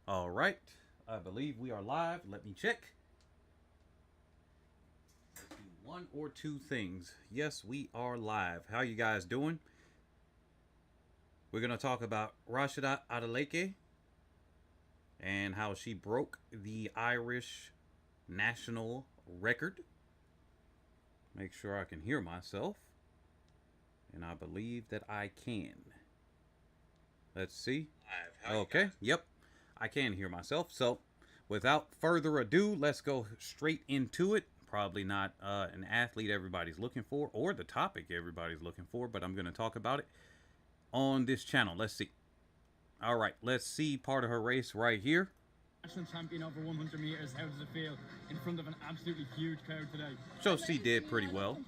All right. I believe we are live. Let me check. One or two things. Yes, we are live. How you guys doing? We're going to talk about Rasidat Adeleke and how she broke the Irish national record. Make sure I can hear myself. And I believe that I can. Let's see. Okay. Yep. I can hear myself. So, without further ado, let's go straight into it. Probably not an athlete everybody's looking for or the topic everybody's looking for, but I'm going to talk about it on this channel. Let's see. All right. Let's see part of her race right here. National champion over 100 meters. How does it feel in front of an absolutely huge crowd today? So she did pretty well.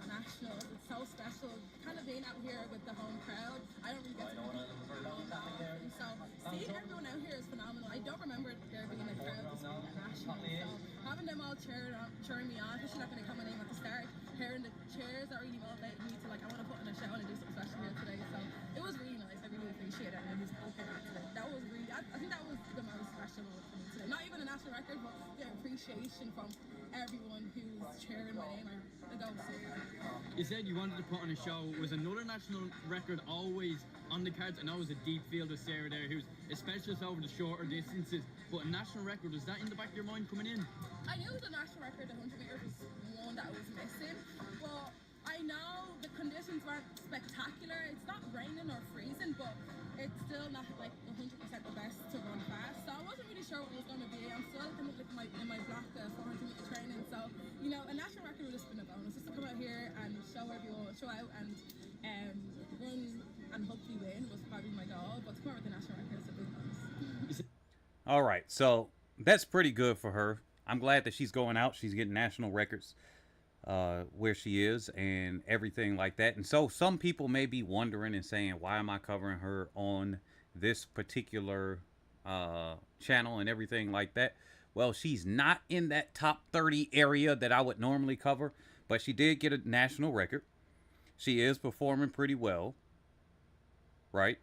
Nationals. It's so special, kind of being out here with the home crowd. I don't really get to compete for long that often, so seeing everyone out here is phenomenal. I don't remember there being a crowd this week at Nationals, so having them all cheering me on, especially not going to come my name at the start, hearing the cheers that really motivated me to like, I want to put on a show and do something special here today, so it was really nice. I really appreciate it, and who's okay today. That was really, I think that was the most special for me today. Not even a national record, but the appreciation from everyone who's cheering my name. I go so far. You said you wanted to put on a show. Was another national record always on the cards? I know it was a deep field of Sarah there, who's a specialist over the shorter distances, but a national record, was that in the back of your mind coming in? I knew the national record, the 100 meters, was one that I was missing. Well, I know the conditions weren't spectacular. It's not raining or freezing, but it's still not like 100% the best to run fast. So I wasn't really sure what it was going to be. I'm still kind of like in my block 400 meter training. So, you know, a national record would have been a bonus just to come out here and show everyone, show out and run and hopefully win was probably my goal. But to come out with the national record is a big bonus. All right. So that's pretty good for her. I'm glad that she's going out. She's getting national records where she is and everything like that. And so some people may be wondering and saying, why am I covering her on this particular channel and everything like that? Well, she's not in that top 30 area that I would normally cover, but she did get a national record. She is performing pretty well, right?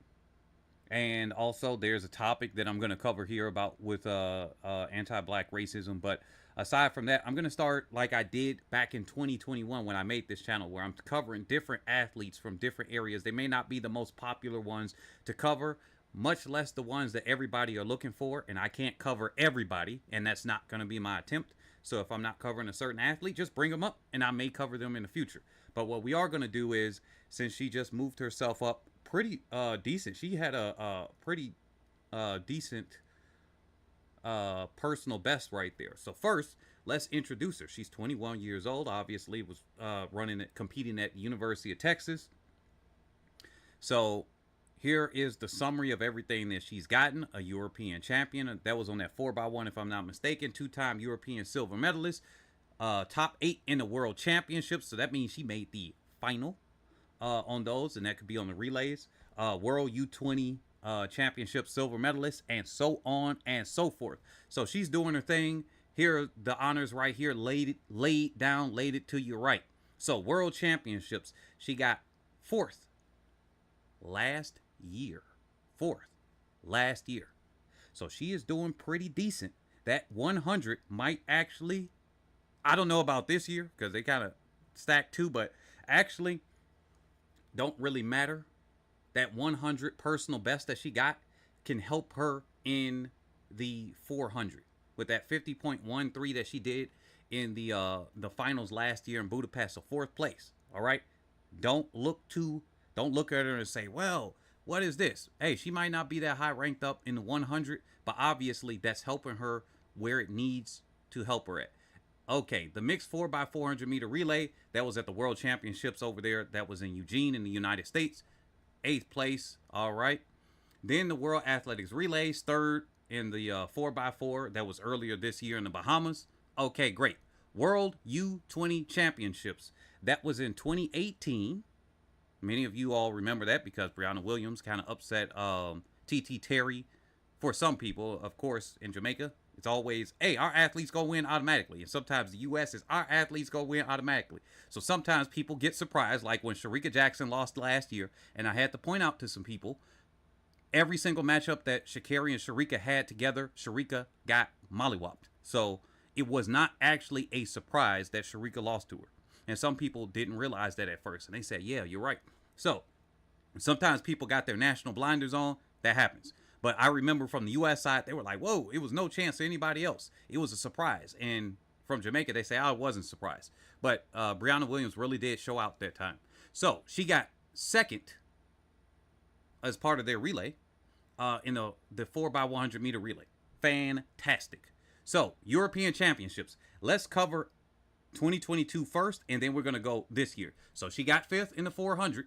And also there's a topic that I'm going to cover here about with anti-black racism. But aside from that, I'm going to start like I did back in 2021 when I made this channel, where I'm covering different athletes from different areas. They may not be the most popular ones to cover, much less the ones that everybody are looking for. And I can't cover everybody, and that's not going to be my attempt. So if I'm not covering a certain athlete, just bring them up and I may cover them in the future. But what we are going to do is, since she just moved herself up pretty decent, she had a pretty decent personal best right there. So first, let's introduce her. She's 21 years old, obviously was competing at the University of Texas. So here is the summary of everything that she's gotten. A European champion. That was on that 4x1, if I'm not mistaken. Two-time European silver medalist. Top 8 in the world championships. So that means she made the final on those. And that could be on the relays. World U20 championship silver medalist. And so on and so forth. So she's doing her thing. Here are the honors right here. Laid it to you right. So world championships. She got 4th. Last year. 4th last year. So she is doing pretty decent. That 100 might actually, I don't know about this year because they kind of stacked too, but actually don't really matter. That 100 personal best that she got can help her in the 400 with that 50.13 that she did in the finals last year in Budapest. So 4th place. All right. Don't look at her and say, well, what is this? Hey, she might not be that high ranked up in the 100, but obviously that's helping her where it needs to help her at. Okay, the mixed 4x400 meter relay, that was at the World Championships over there. That was in Eugene in the United States. 8th place, all right. Then the World Athletics Relays, 3rd in the 4x4. That was earlier this year in the Bahamas. Okay, great. World U20 Championships. That was in 2018. Many of you all remember that because Brianna Williams kind of upset TT Terry. For some people, of course, in Jamaica, it's always, hey, our athletes go win automatically. And sometimes the U.S. is our athletes go win automatically. So sometimes people get surprised, like when Sharika Jackson lost last year. And I had to point out to some people, every single matchup that Sha'Carri and Sharika had together, Sharika got mollywopped. So it was not actually a surprise that Sharika lost to her. And some people didn't realize that at first. And they said, yeah, you're right. So sometimes people got their national blinders on. That happens. But I remember from the U.S. side, they were like, whoa, it was no chance to anybody else. It was a surprise. And from Jamaica, they say, I wasn't surprised. But Brianna Williams really did show out that time. So she got second as part of their relay in the 4x100 meter relay. Fantastic. So, European Championships. Let's cover 2022 first, and then we're going to go this year. So, she got fifth in the 400,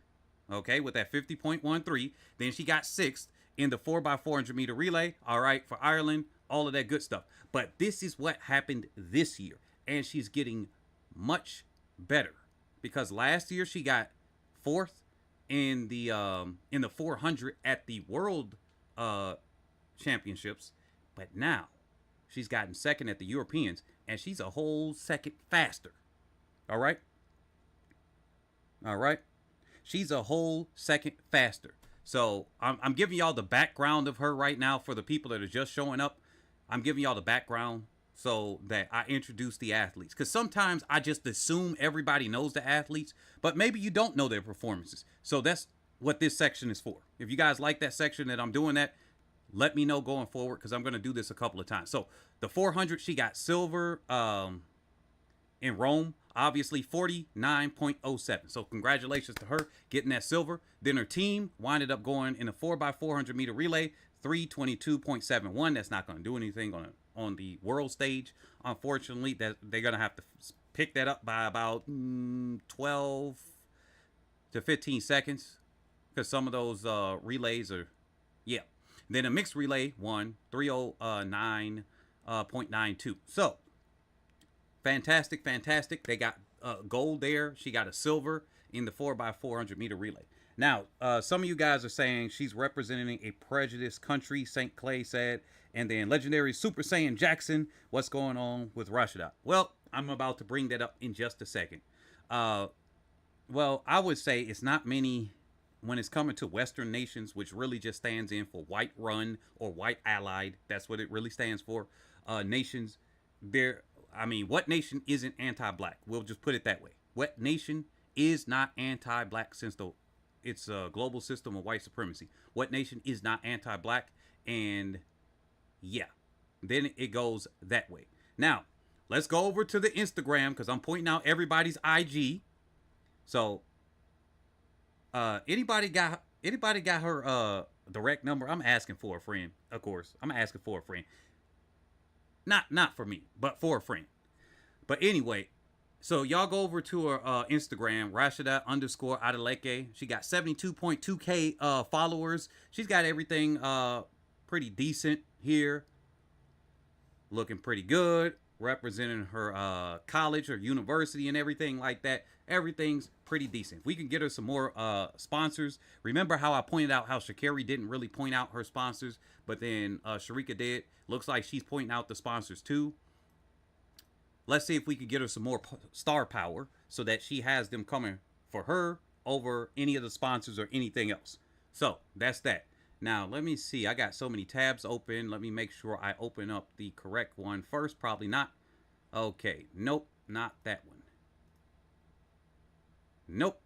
okay, with that 50.13. Then she got sixth in the 4x400 meter relay, all right, for Ireland, all of that good stuff. But this is what happened this year, and she's getting much better because last year she got fourth in the 400 at the World Championships, but now she's gotten second at the Europeans, and she's a whole second faster. All right? All right? She's a whole second faster. So I'm giving y'all the background of her right now for the people that are just showing up. I'm giving y'all the background so that I introduce the athletes. Because sometimes I just assume everybody knows the athletes, but maybe you don't know their performances. So that's what this section is for. If you guys like that section that I'm doing that, let me know going forward because I'm going to do this a couple of times. So the 400, she got silver in Rome, obviously 49.07. So congratulations to her getting that silver. Then her team winded up going in a 4x400 meter relay, 322.71. That's not going to do anything on the world stage. Unfortunately, that they're going to have to pick that up by about 12 to 15 seconds because some of those relays are, yeah. Then a mixed relay won 309.92. So fantastic, fantastic. They got gold there. She got a silver in the 4x400 meter relay. Now, some of you guys are saying she's representing a prejudiced country, St. Clay said. And then legendary Super Saiyan Jackson, what's going on with Rashidat? Well, I'm about to bring that up in just a second. Well, I would say it's not many when it's coming to Western nations, which really just stands in for white run or white allied. That's what it really stands for. Nations there. I mean, what nation isn't anti-black? We'll just put it that way. What nation is not anti-black since it's a global system of white supremacy? What nation is not anti-black? And yeah, then it goes that way. Now, let's go over to the Instagram because I'm pointing out everybody's IG. So, anybody got her direct number? I'm asking for a friend, of course. I'm asking for a friend. Not for me, but for a friend. But anyway, so y'all go over to her Instagram, Rasidat_Adeleke. She got 72.2K followers. She's got everything pretty decent here. Looking pretty good. Representing her college or university and everything like that. Everything's pretty decent. If we can get her some more sponsors. Remember how I pointed out how Sha'Carri didn't really point out her sponsors, but then Sharika did. Looks like she's pointing out the sponsors too. Let's see if we could get her some more star power so that she has them coming for her over any of the sponsors or anything else. So that's that. Now, let me see. I got so many tabs open. Let me make sure I open up the correct one first. Probably not. Okay. Nope. Not that one. Nope.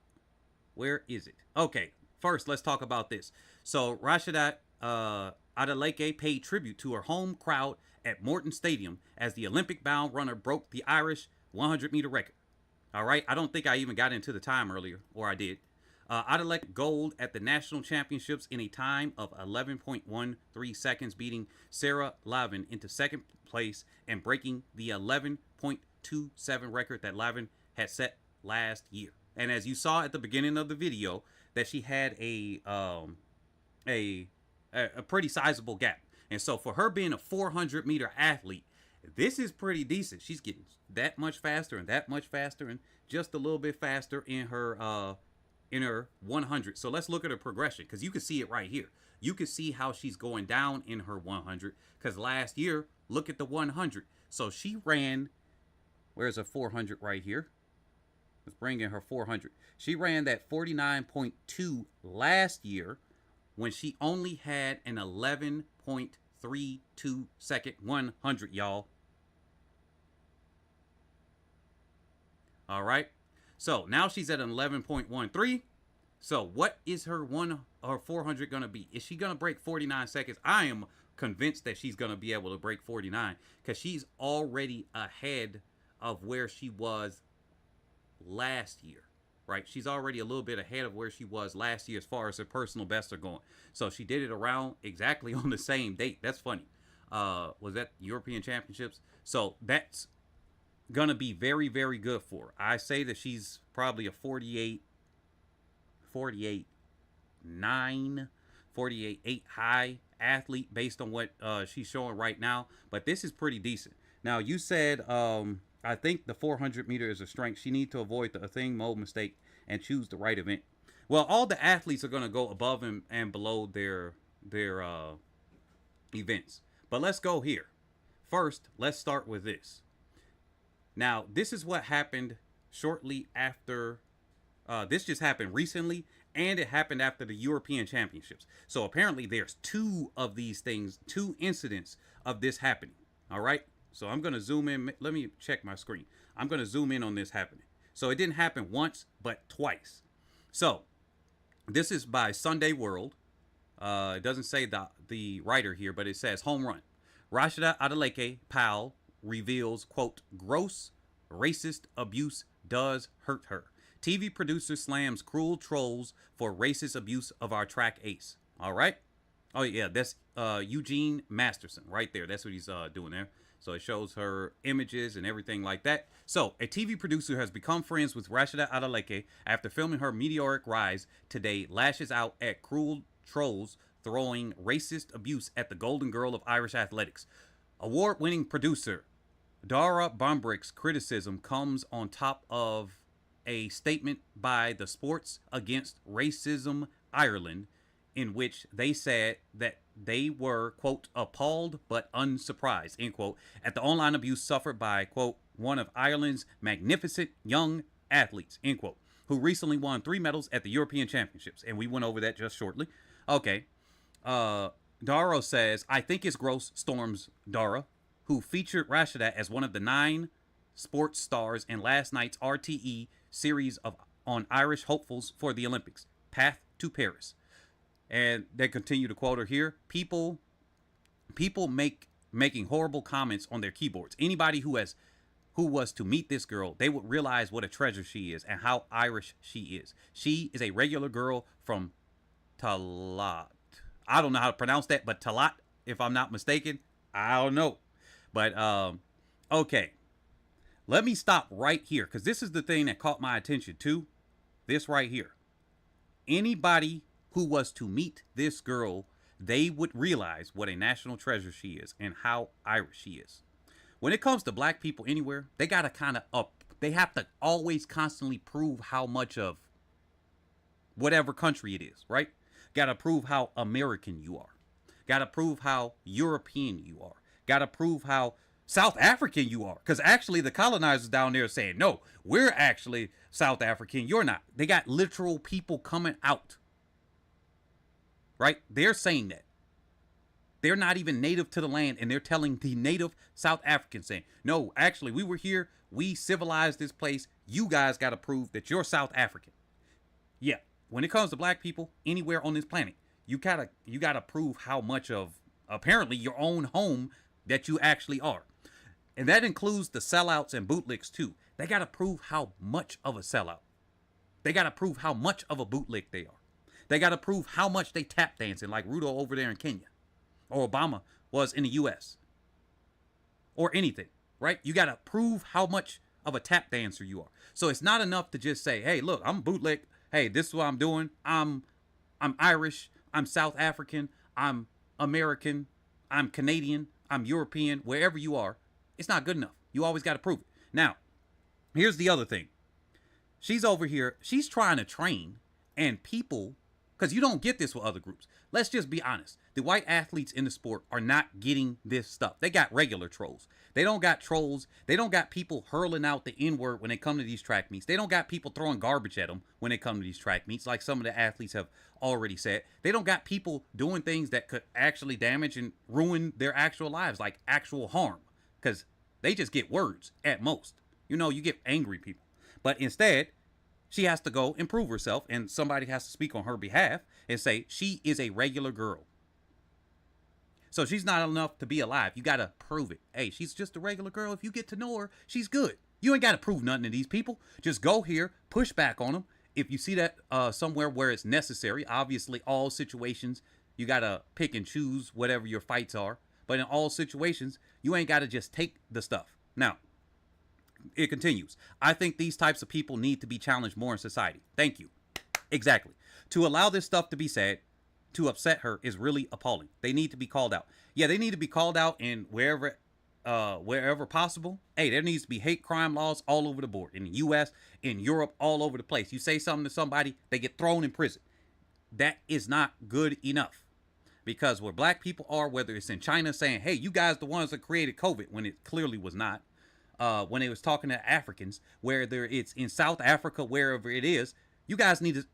Where is it? Okay. First, let's talk about this. So, Rasidat Adeleke paid tribute to her home crowd at Morton Stadium as the Olympic-bound runner broke the Irish 100-meter record. All right. I don't think I even got into the time earlier, or I did. Adeleke gold at the national championships in a time of 11.13 seconds, beating Sarah Lavin into second place and breaking the 11.27 record that Lavin had set last year. And as you saw at the beginning of the video, that she had a pretty sizable gap. And so for her being a 400-meter athlete, this is pretty decent. She's getting that much faster and that much faster and just a little bit faster in her 100. So let's look at her progression because you can see it right here. You can see how she's going down in her 100 because last year, look at the 100. So she ran, where's her 400 right here? Let's bring in her 400. She ran that 49.2 last year when she only had an 11.32 second 100, y'all. All right. So now she's at an 11.13. So what is her 400 going to be? Is she going to break 49 seconds? I am convinced that she's going to be able to break 49 because she's already ahead of where she was last year, right? She's already a little bit ahead of where she was last year as far as her personal bests are going. So she did it around exactly on the same date. That's funny. Was that European Championships? So that's going to be very, very good for her. I say that she's probably a 48, 9, 48, 8 high athlete based on what she's showing right now. But this is pretty decent. Now, you said, I think the 400 meter is a strength. She needs to avoid the thing mode mistake and choose the right event. Well, all the athletes are going to go above and below their events. But let's go here. First, let's start with this. Now, this is what happened shortly after. This just happened recently, and it happened after the European Championships. So apparently there's two of these things, two incidents of this happening. All right. So I'm going to zoom in. Let me check my screen. I'm going to zoom in on this happening. So it didn't happen once, but twice. So this is by Sunday World. It doesn't say the writer here, but it says home run. Rasidat Adeleke, pal, reveals, quote, gross racist abuse does hurt her. TV producer slams cruel trolls for racist abuse of our track ace. All right. Oh, yeah, that's Eugene Masterson right there. That's what he's doing there. So it shows her images and everything like that. So a TV producer has become friends with Rasidat Adeleke after filming her meteoric rise today, lashes out at cruel trolls throwing racist abuse at the golden girl of Irish athletics. Award-winning producer Dara Bombrick's criticism comes on top of a statement by the Sports Against Racism Ireland, in which they said that they were, quote, appalled but unsurprised, end quote, at the online abuse suffered by, quote, one of Ireland's magnificent young athletes, end quote, who recently won 3 medals at the European Championships. And we went over that just shortly. Okay. Dara says, I think it's gross, storms Dara, who featured Rashidat as one of the 9 sports stars in last night's RTE series on Irish hopefuls for the Olympics, Path to Paris. And they continue to quote her here. People making horrible comments on their keyboards. Anybody who was to meet this girl, they would realize what a treasure she is and how Irish she is. She is a regular girl from Talat. I don't know how to pronounce that, but Talat, if I'm not mistaken. I don't know. But, okay. Let me stop right here, because this is the thing that caught my attention too. This right here. Anybody who was to meet this girl, they would realize what a national treasure she is and how Irish she is. When it comes to black people anywhere, they got to kind of they have to always constantly prove how much of whatever country it is, right? Got to prove how American you are. Got to prove how European you are. Got to prove how South African you are. Because actually the colonizers down there are saying, no, we're actually South African. You're not. They got literal people coming out. Right? They're saying that. They're not even native to the land, and they're telling the native South Africans saying, no, actually, we were here. We civilized this place. You guys got to prove that you're South African. Yeah. When it comes to black people anywhere on this planet, you gotta prove how much of apparently your own home that you actually are. And that includes the sellouts and bootlicks too. They got to prove how much of a sellout. They got to prove how much of a bootlick they are. They got to prove how much they tap dancing like Ruto over there in Kenya. Or Obama was in the U.S. Or anything, right? You got to prove how much of a tap dancer you are. So it's not enough to just say, hey, look, I'm bootleg. Hey, this is what I'm doing. I'm Irish. I'm South African. I'm American. I'm Canadian. I'm European. Wherever you are, it's not good enough. You always got to prove it. Now, here's the other thing. She's over here. She's trying to train, and people because you don't get this with other groups. Let's just be honest. The white athletes in the sport are not getting this stuff. They got regular trolls. They don't got trolls. They don't got people hurling out the N-word when they come to these track meets. They don't got people throwing garbage at them when they come to these track meets, like some of the athletes have already said. They don't got people doing things that could actually damage and ruin their actual lives, like actual harm, because they just get words at most. You know, you get angry people. But instead, she has to go and prove herself, and somebody has to speak on her behalf and say she is a regular girl. So she's not enough to be alive. You got to prove it. Hey, she's just a regular girl. If you get to know her, she's good. You ain't got to prove nothing to these people. Just go here, push back on them. If you see that somewhere where it's necessary, obviously all situations, you got to pick and choose whatever your fights are. But in all situations, you ain't got to just take the stuff. Now, it continues. I think these types of people need to be challenged more in society. Thank you. Exactly. To allow this stuff to be said, to upset her is really appalling. They need to be called out. Yeah, they need to be called out, and wherever possible. Hey, there needs to be hate crime laws all over the board. In the US, in Europe, all over the place. You say something to somebody, they get thrown in prison. That is not good enough. Because where black people are, whether it's in China saying, hey, you guys the ones that created COVID, when it clearly was not. When they was talking to Africans, whether it's in South Africa, wherever it is, you guys need to,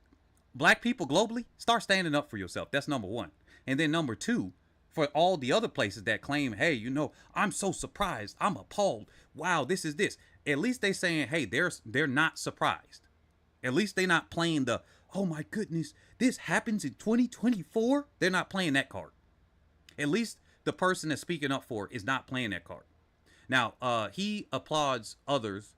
black people globally, start standing up for yourself. That's number one. And then number two, for all the other places that claim, hey, you know, I'm so surprised, I'm appalled, wow, this is this. At least they saying, hey, they're not surprised. At least they're not playing the, oh my goodness, this happens in 2024. They're not playing that card. At least the person that's speaking up for it is not playing that card. Now, he applauds others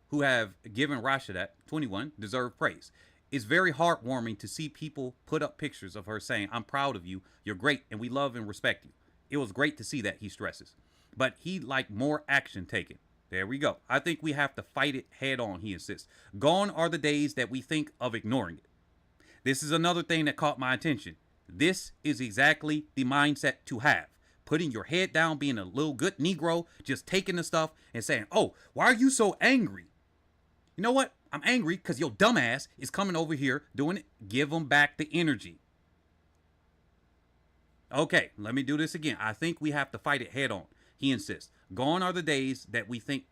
who have given Rashidat, 21, deserve praise. It's very heartwarming to see people put up pictures of her saying, I'm proud of you, you're great, and we love and respect you. It was great to see that, he stresses. But he'd like more action taken. There we go. I think we have to fight it head on, he insists. Gone are the days that we think of ignoring it. This is another thing that caught my attention. This is exactly the mindset to have. Putting your head down, being a little good Negro, just taking the stuff and saying, oh, why are you so angry? You know what? I'm angry because your dumbass is coming over here doing it. Give them back the energy. Okay, let me do this again. I think we have to fight it head on, he insists. Gone are the days that we think,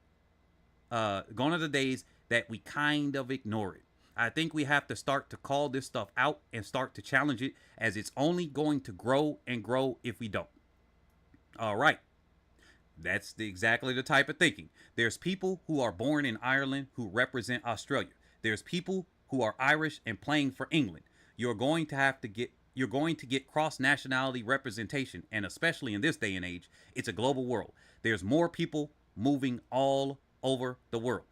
gone are the days that we kind of ignore it. I think we have to start to call this stuff out and start to challenge it, as it's only going to grow and grow if we don't. All right. That's exactly the type of thinking. There's people who are born in Ireland who represent Australia. There's people who are Irish and playing for England. You're going to get cross-nationality representation, and especially in this day and age, it's a global world. There's more people moving all over the world.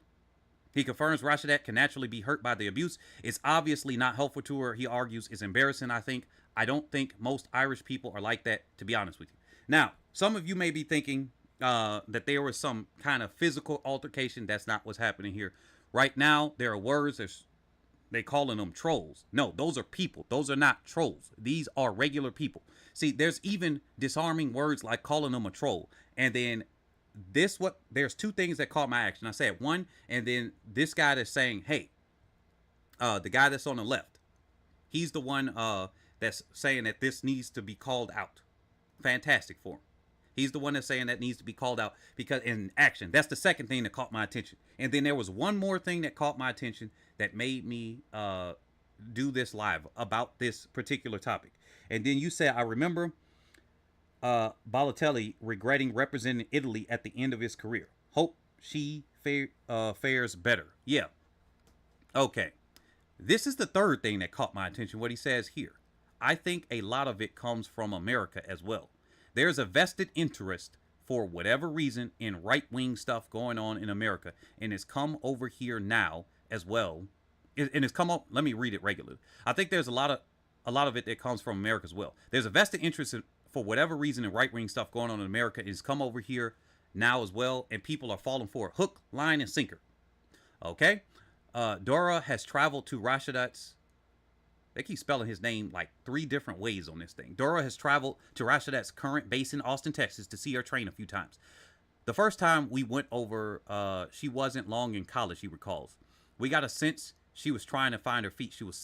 He confirms Rashidat can naturally be hurt by the abuse. It's obviously not helpful to her, he argues. It's embarrassing, I think. I don't think most Irish people are like that, to be honest with you. Now, some of you may be thinking that there was some kind of physical altercation. That's not what's happening here. Right now, there are words. They calling them trolls. No, those are people. Those are not trolls. These are regular people. See, there's even disarming words like calling them a troll. And then there's two things that caught my action. I said one, and then this guy that's saying, hey, the guy that's on the left, he's the one that's saying that this needs to be called out. Fantastic for him. He's the one that's saying that needs to be called out because in action. That's the second thing that caught my attention. And then there was one more thing that caught my attention that made me do this live about this particular topic. And then you said, I remember Balotelli regretting representing Italy at the end of his career. Hope she fares better. Yeah. Okay. This is the third thing that caught my attention, what he says here. I think a lot of it comes from America as well. There's a vested interest for whatever reason in right-wing stuff going on in America, and it's come over here now as well. And it's come up. Let me read it regularly. I think there's a lot of it that comes from America as well. There's a vested interest for whatever reason in right-wing stuff going on in America. It's come over here now as well, and people are falling for it. Hook, line, and sinker. Okay. Dora has traveled to Rashidat's. They keep spelling his name like 3 different ways on this thing. Dora has traveled to Rashidat's current base in Austin, Texas to see her train a few times. The first time we went over, she wasn't long in college, he recalls. We got a sense she was trying to find her feet. She was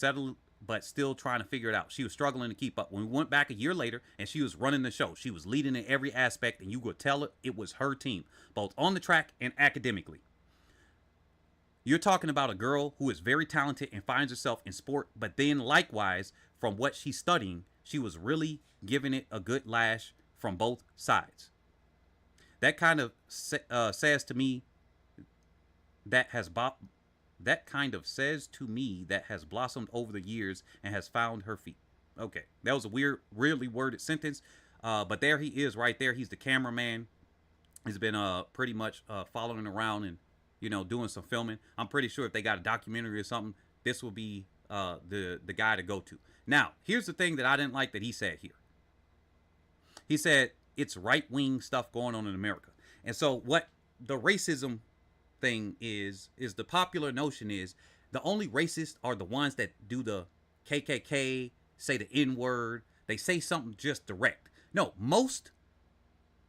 but still trying to figure it out. She was struggling to keep up. When we went back a year later and she was running the show, she was leading in every aspect, and you could tell it was her team, both on the track and academically. You're talking about a girl who is very talented and finds herself in sport, but then likewise, from what she's studying, she was really giving it a good lash from both sides. That kind of says to me that has blossomed over the years and has found her feet. Okay, that was a weirdly worded sentence, but there he is right there. He's the cameraman. He's been pretty much following around and doing some filming. I'm pretty sure if they got a documentary or something, this will be the guy to go to. Now, here's the thing that I didn't like that he said here. He said it's right-wing stuff going on in America. And so what the racism thing is the popular notion is the only racists are the ones that do the KKK, say the N-word, they say something just direct. No, most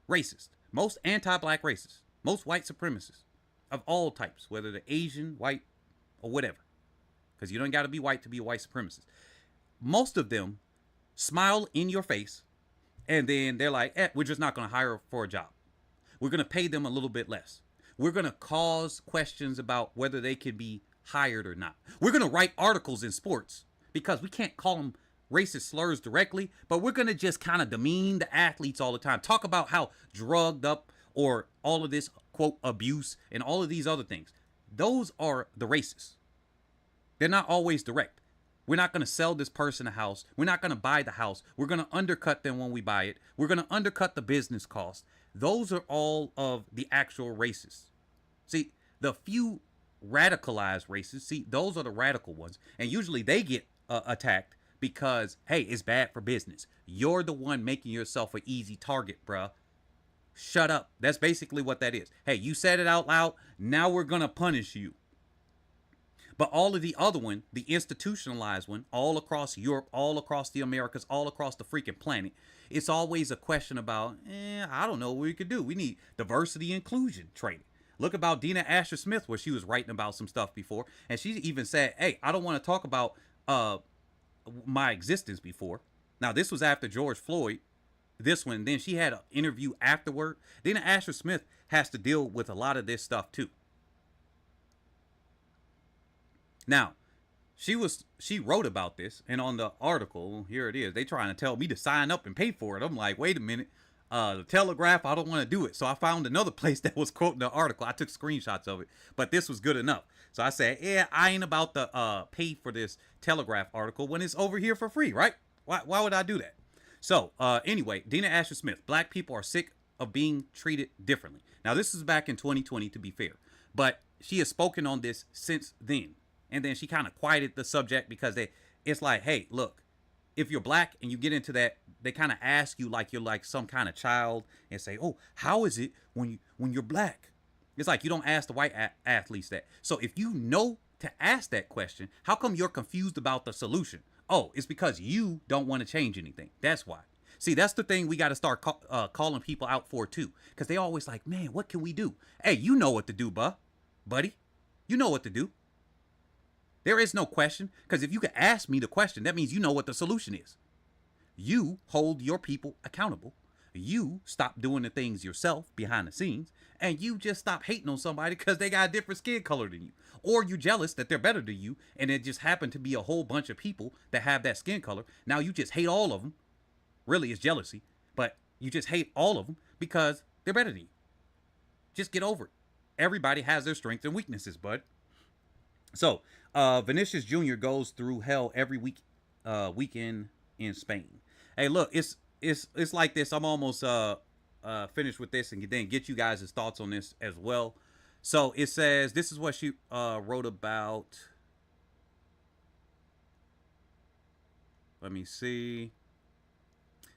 racists, most anti-black racists, most white supremacists of all types, whether they're Asian, white, or whatever, because you don't got to be white to be a white supremacist. Most of them smile in your face, and then they're like, we're just not going to hire for a job. We're going to pay them a little bit less. We're going to cause questions about whether they can be hired or not. We're going to write articles in sports because we can't call them racist slurs directly, but we're going to just kind of demean the athletes all the time. Talk about how drugged up or all of this, quote, abuse and all of these other things. Those are the racists. They're not always direct. We're not going to sell this person a house. We're not going to buy the house. We're going to undercut them when we buy it. We're going to undercut the business cost. Those are all of the actual racists. See, the few radicalized racists, see, those are the radical ones. And usually they get attacked because, hey, it's bad for business. You're the one making yourself an easy target, bruh. Shut up. That's basically what that is. Hey, you said it out loud. Now we're going to punish you. But all of the other one, the institutionalized one, all across Europe, all across the Americas, all across the freaking planet, it's always a question about, I don't know what we could do. We need diversity inclusion training. Look about Dina Asher Smith, where she was writing about some stuff before. And she even said, hey, I don't want to talk about my existence before. Now, this was after George Floyd. This one, then she had an interview afterward. Dina Asher Smith has to deal with a lot of this stuff too. Now, she wrote about this, and on the article, here it is. They trying to tell me to sign up and pay for it. I'm like, wait a minute. The Telegraph, I don't want to do it. So I found another place that was quoting the article. I took screenshots of it, but this was good enough. So I said, I ain't about to pay for this Telegraph article when it's over here for free, right? Why would I do that? So anyway, Dina Asher Smith, black people are sick of being treated differently. Now, this is back in 2020, to be fair, but she has spoken on this since then. And then she kind of quieted the subject because it's like, hey, look, if you're black and you get into that, they kind of ask you like you're like some kind of child and say, oh, how is it when you're black? It's like you don't ask the white athletes that. So if you know to ask that question, how come you're confused about the solution? Oh, it's because you don't want to change anything. That's why. See, that's the thing we got to start calling people out for too, because they always like, man, what can we do? Hey, you know what to do, buddy. You know what to do. There is no question, because if you can ask me the question, that means you know what the solution is. You hold your people accountable. You stop doing the things yourself behind the scenes, and you just stop hating on somebody because they got a different skin color than you. Or you jealous that they're better than you, and it just happened to be a whole bunch of people that have that skin color. Now you just hate all of them. Really, it's jealousy, but you just hate all of them because they're better than you. Just get over it. Everybody has their strengths and weaknesses, bud. So, Vinicius Jr. goes through hell every weekend in Spain. Hey, look, it's like this. I'm almost finished with this, and then get you guys' thoughts on this as well. So it says this is what she wrote about. Let me see.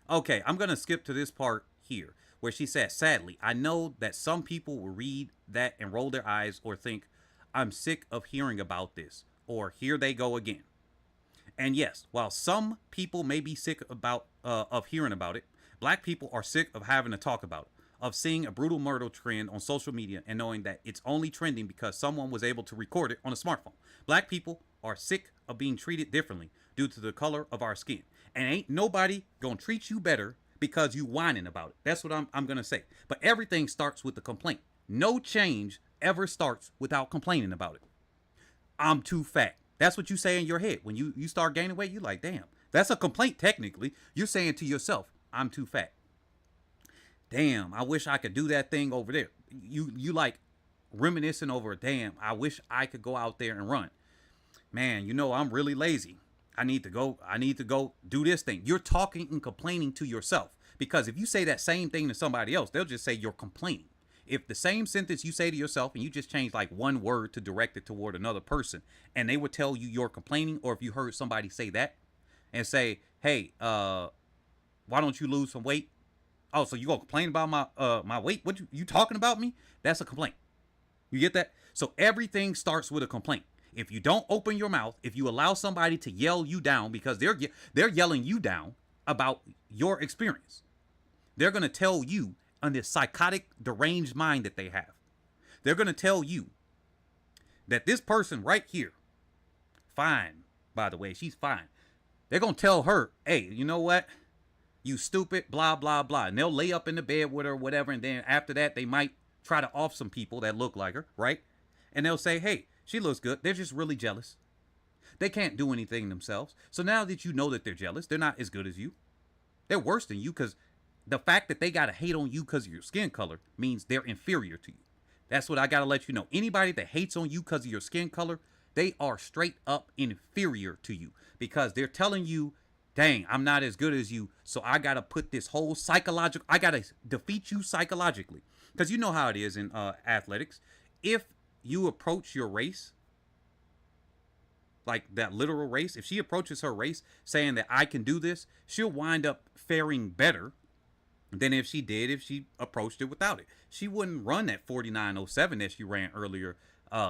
Okay, I'm gonna skip to this part here where she says, "Sadly, I know that some people will read that and roll their eyes or think." I'm sick of hearing about this, or here they go again. And yes, while some people may be sick of hearing about it, black people are sick of having to talk about it, of seeing a brutal murder trend on social media and knowing that it's only trending because someone was able to record it on a smartphone. Black people are sick of being treated differently, due to the color of our skin. And ain't nobody gonna treat you better because you whining about it. That's what I'm gonna say. But everything starts with the complaint. No change ever starts without complaining about it. I'm too fat. That's what you say in your head. When you start gaining weight, you're like, damn. That's a complaint technically. You're saying to yourself, I'm too fat. Damn, I wish I could do that thing over there. You like reminiscing over, damn, I wish I could go out there and run. Man, I'm really lazy. I need to go do this thing. You're talking and complaining to yourself. Because if you say that same thing to somebody else, they'll just say you're complaining. If the same sentence you say to yourself and you just change like one word to direct it toward another person, and they would tell you you're complaining, or if you heard somebody say that and say, hey, why don't you lose some weight? Oh, so you gonna complain about my weight? What you talking about me? That's a complaint. You get that? So everything starts with a complaint. If you don't open your mouth, if you allow somebody to yell you down because they're yelling you down about your experience, they're gonna tell you on this psychotic, deranged mind that they have. They're gonna tell you that this person right here, fine, by the way, she's fine. They're gonna tell her, hey, you know what? You stupid, blah, blah, blah. And they'll lay up in the bed with her or whatever. And then after that, they might try to off some people that look like her, right? And they'll say, hey, she looks good. They're just really jealous. They can't do anything themselves. So now that you know that they're jealous, they're not as good as you. They're worse than you, because the fact that they got to hate on you because of your skin color means they're inferior to you. That's what I got to let you know. Anybody that hates on you because of your skin color, they are straight up inferior to you, because they're telling you, dang, I'm not as good as you, so I got to put this whole psychological, I got to defeat you psychologically. Because you know how it is in athletics. If you approach your race, like that literal race, if she approaches her race saying that I can do this, she'll wind up faring better than if she approached it without it. She wouldn't run that 49.07 that she ran earlier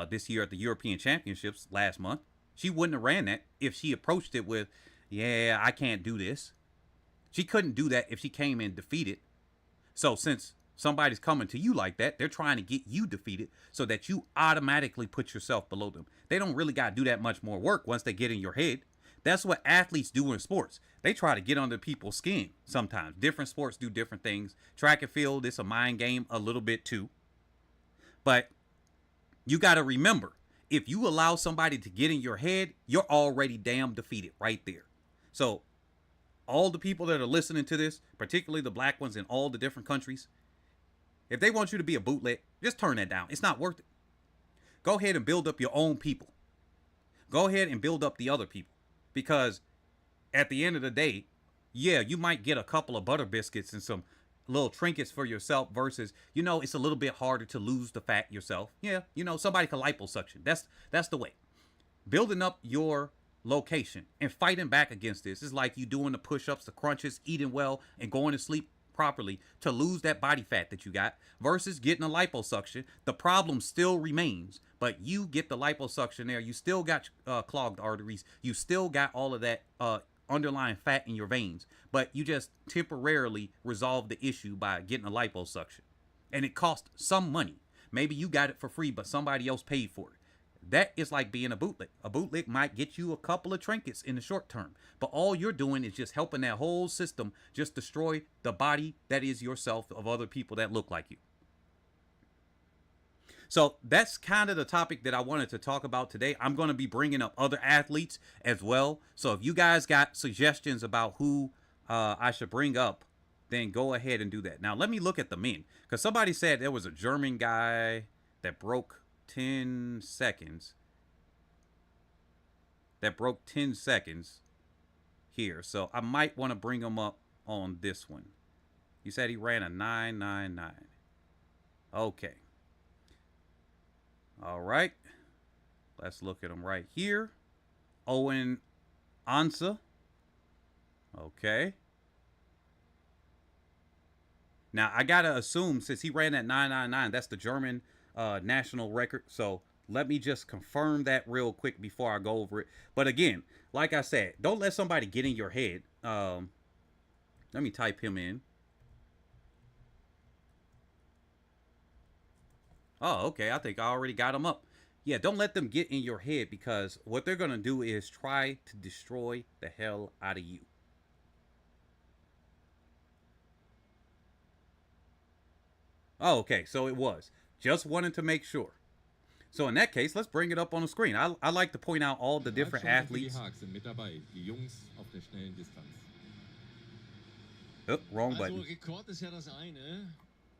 this year at the European Championships last month. She wouldn't have ran that if she approached it with, yeah, I can't do this. She couldn't do that if she came in defeated. So since somebody's coming to you like that, they're trying to get you defeated so that you automatically put yourself below them. They don't really got to do that much more work once they get in your head. That's what athletes do in sports. They try to get under people's skin sometimes. Different sports do different things. Track and field, it's a mind game a little bit too. But you got to remember, if you allow somebody to get in your head, you're already damn defeated right there. So all the people that are listening to this, particularly the black ones in all the different countries, if they want you to be a bootleg, just turn that down. It's not worth it. Go ahead and build up your own people. Go ahead and build up the other people. Because at the end of the day, yeah, you might get a couple of butter biscuits and some little trinkets for yourself versus, it's a little bit harder to lose the fat yourself. Yeah, somebody can liposuction. That's the way. Building up your location and fighting back against this is like you doing the push-ups, the crunches, eating well, and going to sleep properly to lose that body fat that you got versus getting a liposuction. The problem still remains, but you get the liposuction there. You still got clogged arteries. You still got all of that underlying fat in your veins, but you just temporarily resolve the issue by getting a liposuction. And it cost some money. Maybe you got it for free, but somebody else paid for it. That is like being a bootleg. A bootleg might get you a couple of trinkets in the short term, but all you're doing is just helping that whole system just destroy the body that is yourself of other people that look like you. So that's kind of the topic that I wanted to talk about today. I'm going to be bringing up other athletes as well. So if you guys got suggestions about who I should bring up, then go ahead and do that. Now, let me look at the men, because somebody said there was a German guy that broke 10 seconds. That broke 10 seconds here. So I might want to bring him up on this one. He said he ran a 9.99. Okay. All right. Let's look at him right here. Owen Ansa. Okay. Now, I got to assume, since he ran that 9.99, that's the German national record. So let me just confirm that real quick before I go over it. But again, like I said, don't let somebody get in your head. Let me type him in. Oh, okay. I think I already got him up. Yeah, don't let them get in your head, because what they're going to do is try to destroy the hell out of you. Oh, okay, so it was. Just wanted to make sure. So in that case, let's bring it up on the screen. I like to point out all the different athletes. Oh, wrong button. Rekord ist ja das eine.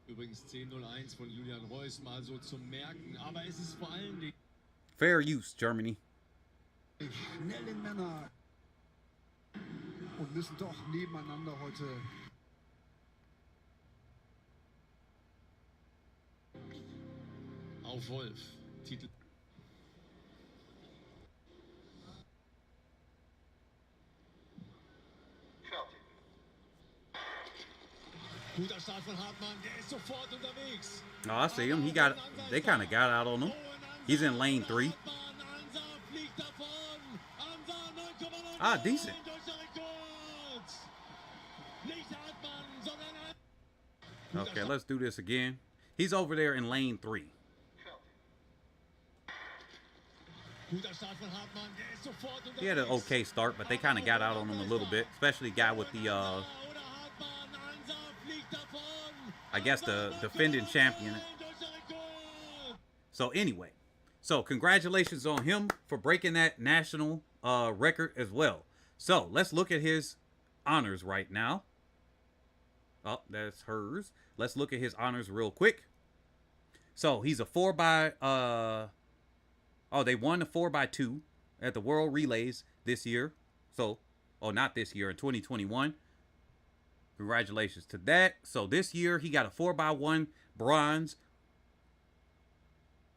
Übrigens 10:01 von Julian Reus mal so zum Merken, aber es ist vor allen Dingen Fair use, Germany. Schnelle Männer und müssen doch nebeneinander heute. auf Wolf. Titel. Guter Start von Hartmann, der ist sofort unterwegs. Oh, I see him. They kind of got out on him. He's in lane 3. Ah, decent. Okay, let's do this again. He's over there in lane 3. He had an okay start, but they kind of got out on him a little bit, especially the guy with the, I guess the defending champion. So anyway, so congratulations on him for breaking that national record as well. So let's look at his honors right now. Oh, that's hers. Let's look at his honors real quick. So he's a 4x, oh, they won the 4x2 at the World Relays this year. So, oh, not this year, in 2021. Congratulations to that. So this year he got a 4x1 bronze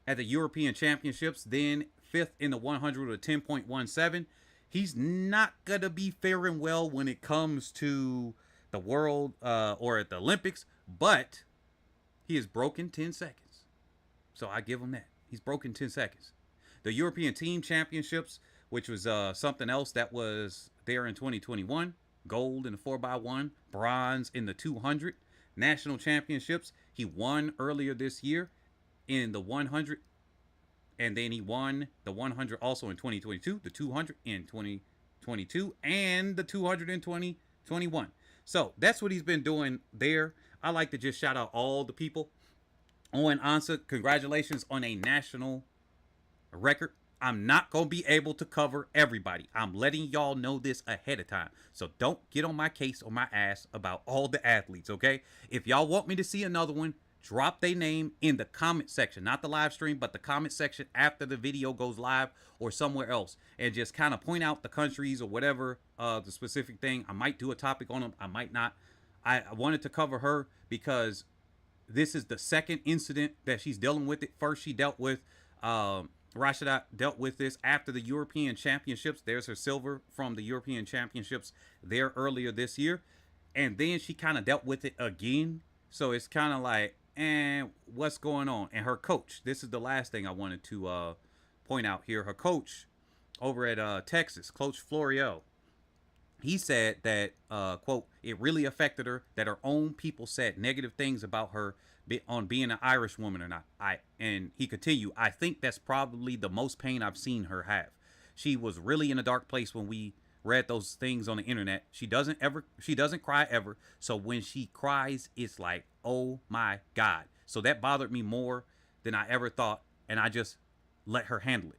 at the European Championships. Then 5th in the 100 with a 10.17. He's not going to be faring well when it comes to the world or at the Olympics, but he has broken 10 seconds. So I give him that. He's broken 10 seconds. The European Team Championships, which was something else that was there in 2021. Gold in the 4x1, bronze in the 200. National Championships, he won earlier this year in the 100. And then he won the 100 also in 2022, the 200 in 2022, and the 200 in 2021. So that's what he's been doing there. I like to just shout out all the people. Owen Ansah, congratulations on a national record. I'm not going to be able to cover everybody. I'm letting y'all know this ahead of time. So don't get on my case or my ass about all the athletes, okay? If y'all want me to see another one, drop their name in the comment section. Not the live stream, but the comment section after the video goes live or somewhere else. And just kind of point out the countries or whatever, the specific thing. I might do a topic on them. I might not. I wanted to cover her because this is the second incident that she's dealing with it. First, she dealt with... Rashidat dealt with this after the European Championships. There's her silver from the European Championships there earlier this year. And then she kind of dealt with it again. So it's kind of like, what's going on? And her coach, this is the last thing I wanted to point out here. Her coach over at Texas, Coach Florio, he said that, quote, it really affected her that her own people said negative things about her on being an Irish woman or not. And he continued, I think that's probably the most pain I've seen her have. She was really in a dark place when we read those things on the internet. She doesn't cry ever. So when she cries, it's like, oh my God. So that bothered me more than I ever thought. And I just let her handle it.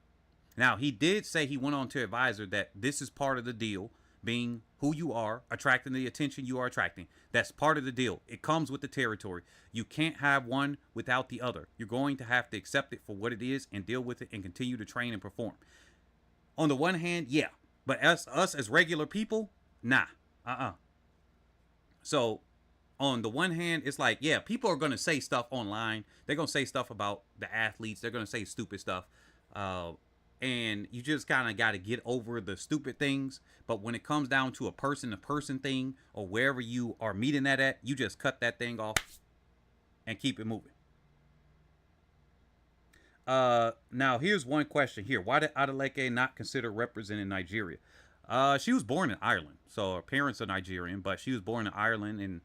Now, he did say, he went on to advise her that this is part of the deal, being who you are, attracting the attention you are attracting. That's part of the deal. It comes with the territory. You can't have one without the other. You're going to have to accept it for what it is and deal with it and continue to train and perform. On the one hand, yeah. But us as regular people, nah. So on the one hand, it's like, yeah, people are going to say stuff online. They're going to say stuff about the athletes. They're going to say stupid stuff. And you just kind of got to get over the stupid things. But when it comes down to a person-to-person thing or wherever you are meeting that at, you just cut that thing off and keep it moving. Now, here's one question here. Why did Adeleke not consider representing Nigeria? She was born in Ireland. So her parents are Nigerian, but she was born in Ireland. And,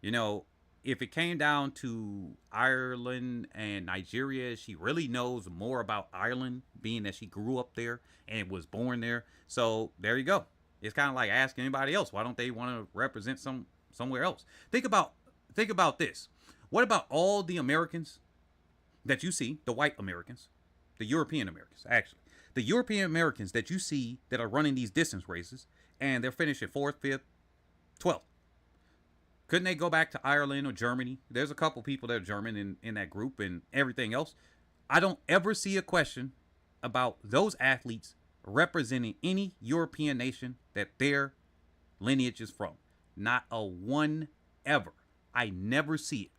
you know, if it came down to Ireland and Nigeria, she really knows more about Ireland, being that she grew up there and was born there. So there you go. It's kind of like asking anybody else, why don't they want to represent somewhere else? Think about this. What about all the Americans that you see, the white Americans, the European Americans, actually, the European Americans that you see that are running these distance races, and they're finishing 4th, 5th, 12th. Couldn't they go back to Ireland or Germany? There's a couple people that are German in that group and everything else. I don't ever see a question about those athletes representing any European nation that their lineage is from. Not a one ever. I never see it.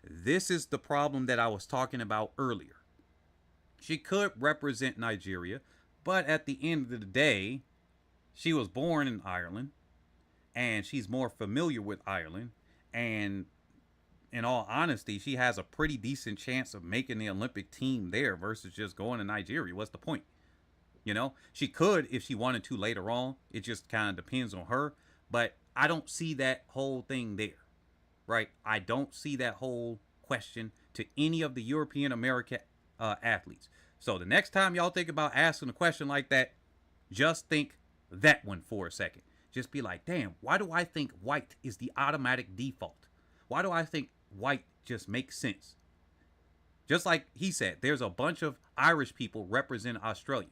This is the problem that I was talking about earlier. She could represent Nigeria, but at the end of the day, she was born in Ireland, and she's more familiar with Ireland, and in all honesty, she has a pretty decent chance of making the Olympic team there versus just going to Nigeria. What's the point? You know, she could if she wanted to later on. It just kind of depends on her, but I don't see that whole thing there. Right? I don't see that whole question to any of the European American athletes. So the next time y'all think about asking a question like that, just think that one for a second. Just be like, damn, why do I think white is the automatic default? Why do I think white just makes sense? Just like he said, there's a bunch of Irish people represent Australia.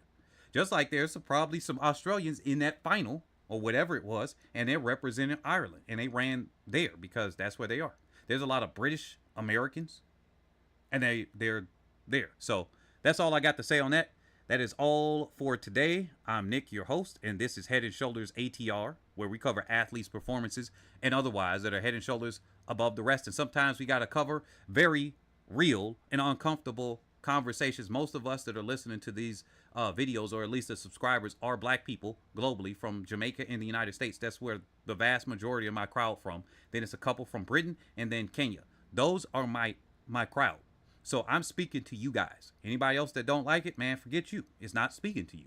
Just like there's probably some Australians in that final or whatever it was, and they're representing Ireland, and they ran there because that's where they are. There's a lot of British Americans, and they're there. So that's all I got to say on that. That is all for today. I'm Nick, your host, and this is Head and Shoulders ATR, where we cover athletes' performances and otherwise that are head and shoulders above the rest. And sometimes we got to cover very real and uncomfortable conversations. Most of us that are listening to these videos, or at least the subscribers, are black people globally from Jamaica and the United States. That's where the vast majority of my crowd from. Then it's a couple from Britain and then Kenya. Those are my crowd. So I'm speaking to you guys. Anybody else that don't like it, man, forget you. It's not speaking to you.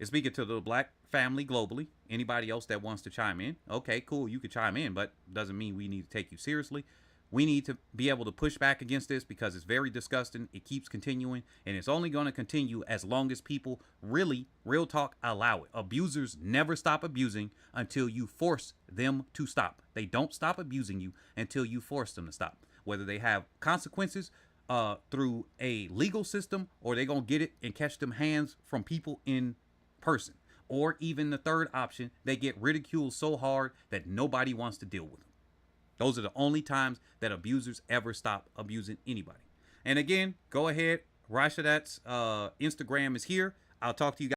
It's speaking to the black family globally. Anybody else that wants to chime in, okay, cool, you can chime in, but doesn't mean we need to take you seriously. We need to be able to push back against this because it's very disgusting. It keeps continuing, and it's only going to continue as long as people really, real talk, allow it. Abusers never stop abusing until you force them to stop. They don't stop abusing you until you force them to stop. Whether they have consequences through a legal system, or they're going to get it and catch them hands from people in person. Or even the third option, they get ridiculed so hard that nobody wants to deal with them. Those are the only times that abusers ever stop abusing anybody. And again, go ahead. Rashidat's Instagram is here. I'll talk to you guys.